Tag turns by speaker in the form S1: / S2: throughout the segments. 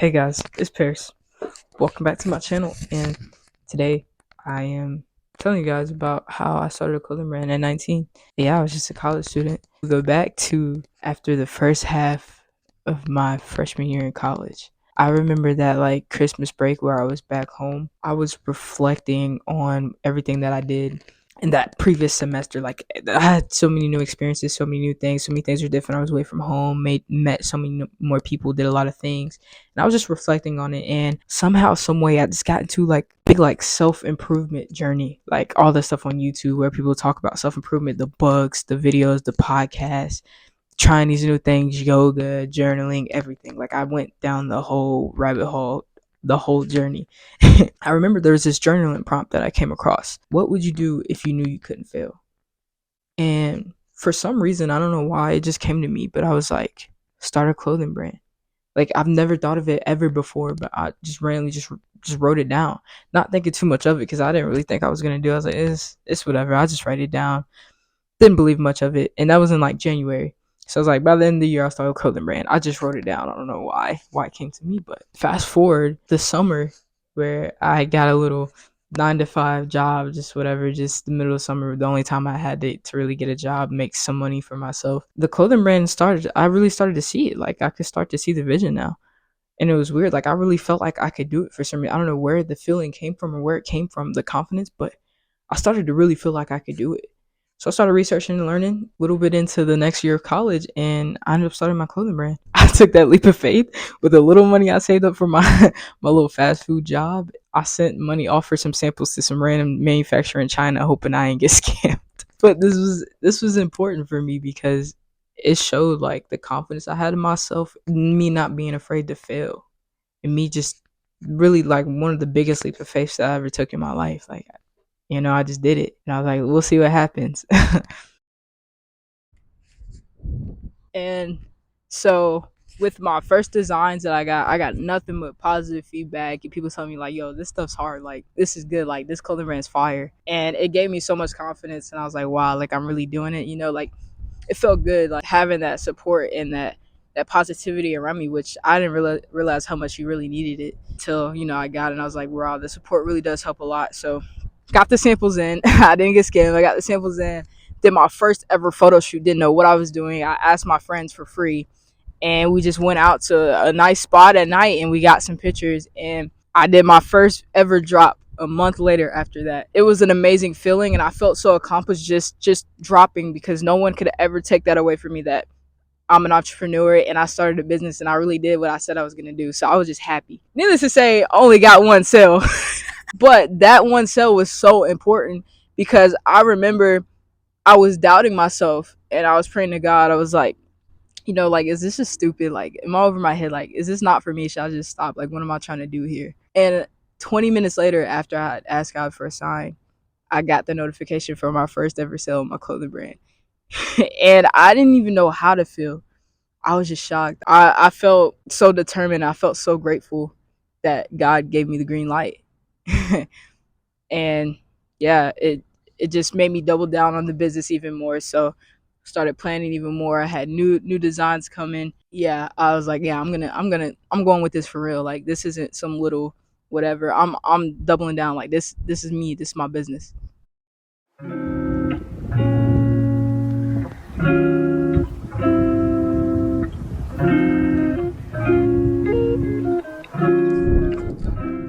S1: Hey guys, it's Paris. Welcome back to my channel, and today I am telling you guys about how I started a clothing brand at 19. Yeah, I was just a college student. We go back to after the first half of my freshman year in college. I remember that like Christmas break where I was back home. I was reflecting on everything that I did in that previous semester. Like I had so many new experiences, so many new things, so many things were different. I was away from home, met so many more people, did a lot of things, and I was just reflecting on it. And somehow, some way, I just got into like big like self improvement journey, like all the stuff on YouTube where people talk about self improvement, the books, the videos, the podcasts, trying these new things, yoga, journaling, everything. Like I went down the whole rabbit hole, the whole journey. I remember there was this journaling prompt that I came across. What would you do if you knew you couldn't fail? And for some reason, I don't know why, it just came to me, but I was like, start a clothing brand. Like I've never thought of it ever before, but I just randomly just wrote it down, not thinking too much of it because I didn't really think I was gonna do it. I was like, it's whatever. I just write it down. Didn't believe much of it, and that was in like January. So I was like, by the end of the year, I'll start a clothing brand. I just wrote it down. I don't know why it came to me, but fast forward the summer where I got a little 9 to 5 job, just whatever, just the middle of summer, the only time I had to really get a job, make some money for myself. The clothing brand started. I really started to see it. Like I could start to see the vision now, and it was weird. Like I really felt like I could do it for some reason. I don't know where the feeling came from or where it came from, the confidence, but I started to really feel like I could do it. So I started researching and learning a little bit into the next year of college, and I ended up starting my clothing brand. I took that leap of faith with the little money I saved up for my my little fast food job. I sent money off for some samples to some random manufacturer in China, hoping I ain't get scammed. But this was important for me because it showed like the confidence I had in myself, me not being afraid to fail, and me just really like one of the biggest leap of faith that I ever took in my life. Like I just did it, and I was like, we'll see what happens. And so with my first designs that I got nothing but positive feedback and people telling me like, yo, this stuff's hard, like this is good, like this clothing brand's fire. And it gave me so much confidence, and I was like, wow, like I'm really doing it, like it felt good, like having that support and that positivity around me, which I didn't realize how much you really needed it till I got it, and I was like, wow, the support really does help a lot. So got the samples in. I didn't get scammed. I got the samples in. Did my first ever photo shoot. Didn't know what I was doing. I asked my friends for free, and we just went out to a nice spot at night, and we got some pictures. And I did my first ever drop a month later after that. It was an amazing feeling, and I felt so accomplished just dropping, because no one could ever take that away from me, that I'm an entrepreneur and I started a business and I really did what I said I was going to do. So I was just happy. Needless to say, I only got one sale. But that one sale was so important because I remember I was doubting myself and I was praying to God. I was like, like, is this just stupid? Like, am I over my head? Like, is this not for me? Should I just stop? Like, what am I trying to do here? And 20 minutes later, after I had asked God for a sign, I got the notification for my first ever sale of my clothing brand. And I didn't even know how to feel. I was just shocked. I felt so determined. I felt so grateful that God gave me the green light. And yeah, it just made me double down on the business even more. So started planning even more. I had new designs coming. Yeah, I was like, yeah, I'm going with this for real. Like this isn't some little whatever. I'm doubling down. Like this is me. This is my business.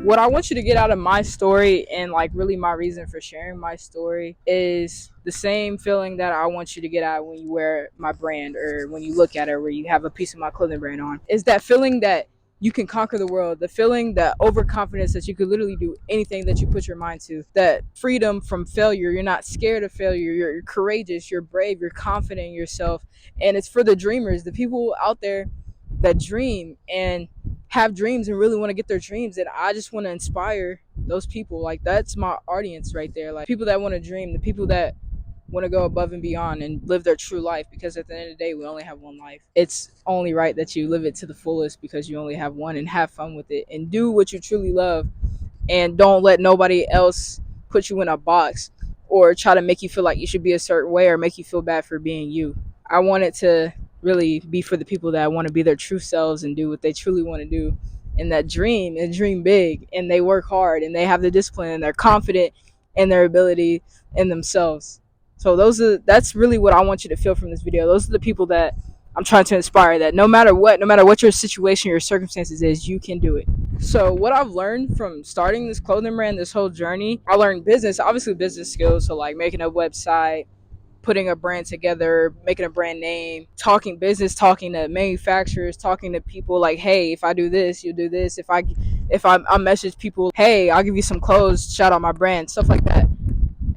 S1: What I want you to get out of my story, and like really my reason for sharing my story, is the same feeling that I want you to get out when you wear my brand, or when you look at it, where you have a piece of my clothing brand on. Is that feeling that you can conquer the world, the feeling, that overconfidence that you could literally do anything that you put your mind to, that freedom from failure. You're not scared of failure. You're courageous, you're brave, you're confident in yourself. And it's for the dreamers, the people out there that dream and have dreams and really want to get their dreams. And I just want to inspire those people. Like that's my audience right there. Like people that want to dream, the people that want to go above and beyond and live their true life, because at the end of the day we only have one life. It's only right that you live it to the fullest, because you only have one, and have fun with it and do what you truly love, and don't let nobody else put you in a box or try to make you feel like you should be a certain way or make you feel bad for being you. I want it to really be for the people that want to be their true selves and do what they truly want to do, and that dream and dream big, and they work hard and they have the discipline and they're confident in their ability in themselves. So that's really what I want you to feel from this video. Those are the people that I'm trying to inspire, that no matter what your situation, your circumstances is, you can do it. So what I've learned from starting this clothing brand, this whole journey, I learned business, obviously business skills. So like making a website, putting a brand together, making a brand name, talking business, talking to manufacturers, talking to people like, hey, if I do this, you do this. If I message people, hey, I'll give you some clothes, shout out my brand, stuff like that.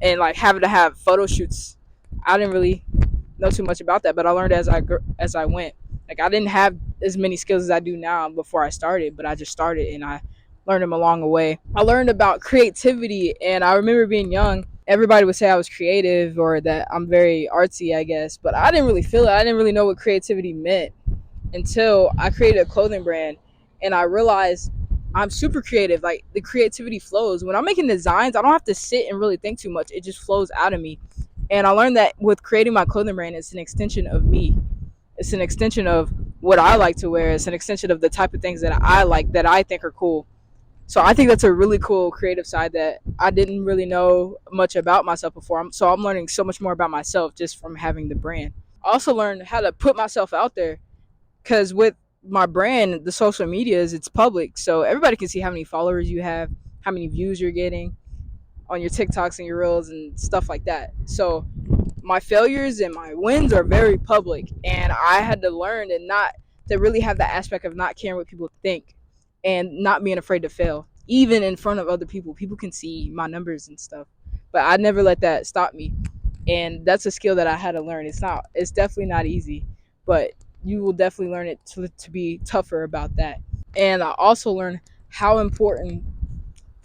S1: And like having to have photo shoots. I didn't really know too much about that, but I learned as I went. Like I didn't have as many skills as I do now before I started, but I just started and I learned them along the way. I learned about creativity, and I remember being young. Everybody would say I was creative or that I'm very artsy, I guess, but I didn't really feel it. I didn't really know what creativity meant until I created a clothing brand, and I realized I'm super creative. Like the creativity flows. When I'm making designs, I don't have to sit and really think too much. It just flows out of me. And I learned that with creating my clothing brand, it's an extension of me. It's an extension of what I like to wear. It's an extension of the type of things that I like, that I think are cool. So I think that's a really cool creative side that I didn't really know much about myself before. So I'm learning so much more about myself just from having the brand. I also learned how to put myself out there, because with my brand, the social medias, it's public. So everybody can see how many followers you have, how many views you're getting on your TikToks and your reels and stuff like that. So my failures and my wins are very public, and I had to learn and not to really have that aspect of not caring what people think and not being afraid to fail even in front of other people. People can see my numbers and stuff, but I never let that stop me. And that's a skill that I had to learn. It's definitely not easy, but you will definitely learn it to be tougher about that. And I also learned how important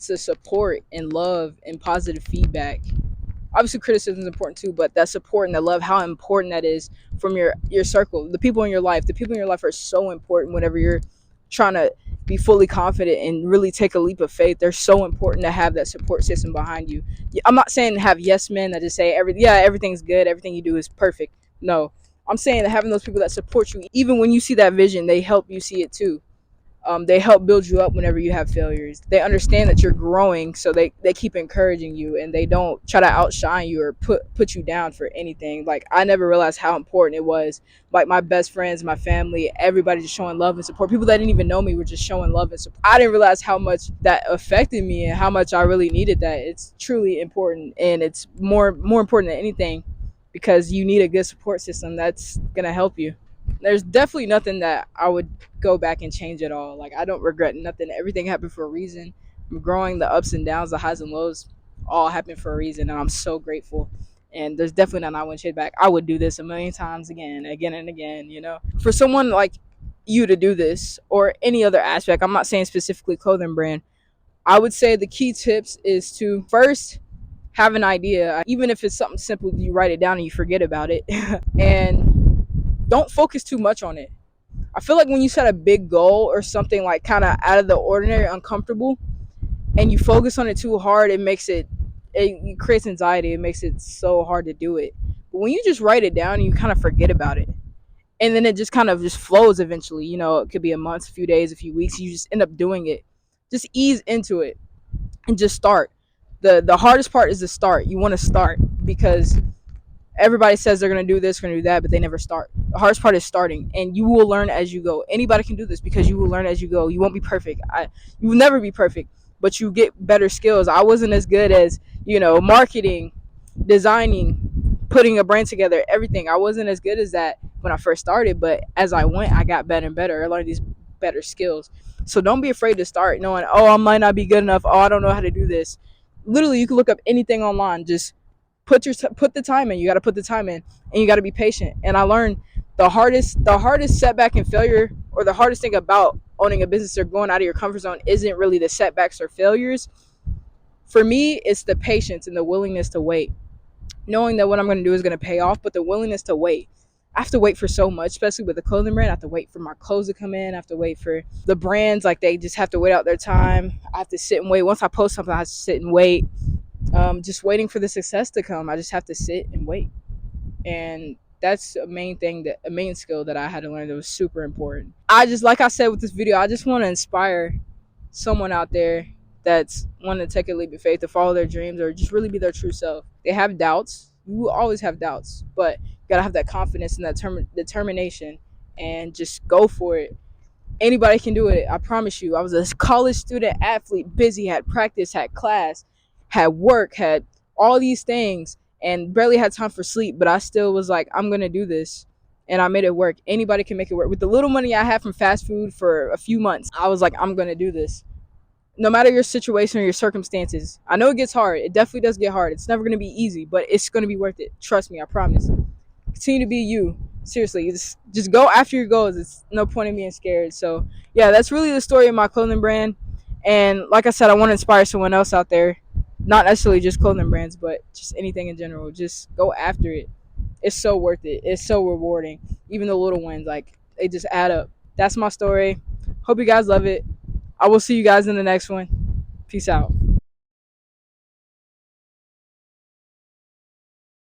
S1: to support and love and positive feedback. Obviously criticism is important too, but that support and that love, how important that is from your circle, the people in your life. The people in your life are so important whenever you're trying to be fully confident and really take a leap of faith. They're so important to have that support system behind you. I'm not saying to have yes men that just say everything's good, everything you do is perfect. No, I'm saying that having those people that support you, even when you see that vision, they help you see it too. They help build you up whenever you have failures. They understand that you're growing, so they keep encouraging you, and they don't try to outshine you or put you down for anything. Like I never realized how important it was. Like my best friends, my family, everybody just showing love and support. People that didn't even know me were just showing love and support. I didn't realize how much that affected me and how much I really needed that. It's truly important, and it's more important than anything, because you need a good support system that's gonna help you. There's definitely nothing that I would go back and change at all. Like I don't regret nothing. Everything happened for a reason. I'm growing, the ups and downs, the highs and lows, all happened for a reason, and I'm so grateful. And there's definitely nothing I wouldn't change back. I would do this a million times again and again. For someone like you to do this or any other aspect, I'm not saying specifically clothing brand. I would say the key tips is to first have an idea, even if it's something simple. You write it down and you forget about it, and don't focus too much on it. I feel like when you set a big goal or something like kind of out of the ordinary, uncomfortable, and you focus on it too hard, it creates anxiety. It makes it so hard to do it. But when you just write it down, you kind of forget about it, and then it just kind of just flows eventually. It could be a month, a few days, a few weeks. You just end up doing it. Just ease into it and just start. The hardest part is the start. You want to start because everybody says they're going to do this, going to do that, but they never start. The hardest part is starting, and you will learn as you go. Anybody can do this because you will learn as you go. You won't be perfect. You will never be perfect, but you get better skills. I wasn't as good as, marketing, designing, putting a brand together, everything. I wasn't as good as that when I first started, but as I went, I got better and better. I learned these better skills. So don't be afraid to start knowing, oh, I might not be good enough. Oh, I don't know how to do this. Literally, you can look up anything online. Just put the time in. You got to put the time in, and you got to be patient. And I learned the hardest setback and failure, or the hardest thing about owning a business or going out of your comfort zone, isn't really the setbacks or failures. For me, it's the patience and the willingness to wait, knowing that what I'm going to do is going to pay off, but the willingness to wait. I have to wait for so much, especially with the clothing brand. I have to wait for my clothes to come in. I have to wait for the brands, like they just have to wait out their time. I have to sit and wait. Once I post something, I have to sit and wait. Just waiting for the success to come. I just have to sit and wait. And that's a main thing, that a main skill that I had to learn that was super important. I just, like I said with this video, I just want to inspire someone out there that's wanting to take a leap of faith to follow their dreams or just really be their true self. They have doubts. You will always have doubts, but you gotta have that confidence and that determination and just go for it. Anybody can do it. I promise you. I was a college student athlete, busy, had practice, had class, had work, had all these things, and barely had time for sleep. But I still was like, I'm gonna do this, and I made it work. Anybody can make it work. With the little money I had from fast food for a few months, I was like, I'm gonna do this. No matter your situation or your circumstances, I know it gets hard. It definitely does get hard. It's never gonna be easy, but it's gonna be worth it. Trust me, I promise. Continue to be you. Seriously, just go after your goals. It's no point in being scared. So yeah, that's really the story of my clothing brand. And like I said, I want to inspire someone else out there, not necessarily just clothing brands, but just anything in general. Just go after it. It's so worth it. It's so rewarding. Even the little wins, like, they just add up. That's my story. Hope you guys love it. I will see you guys in the next one. Peace out.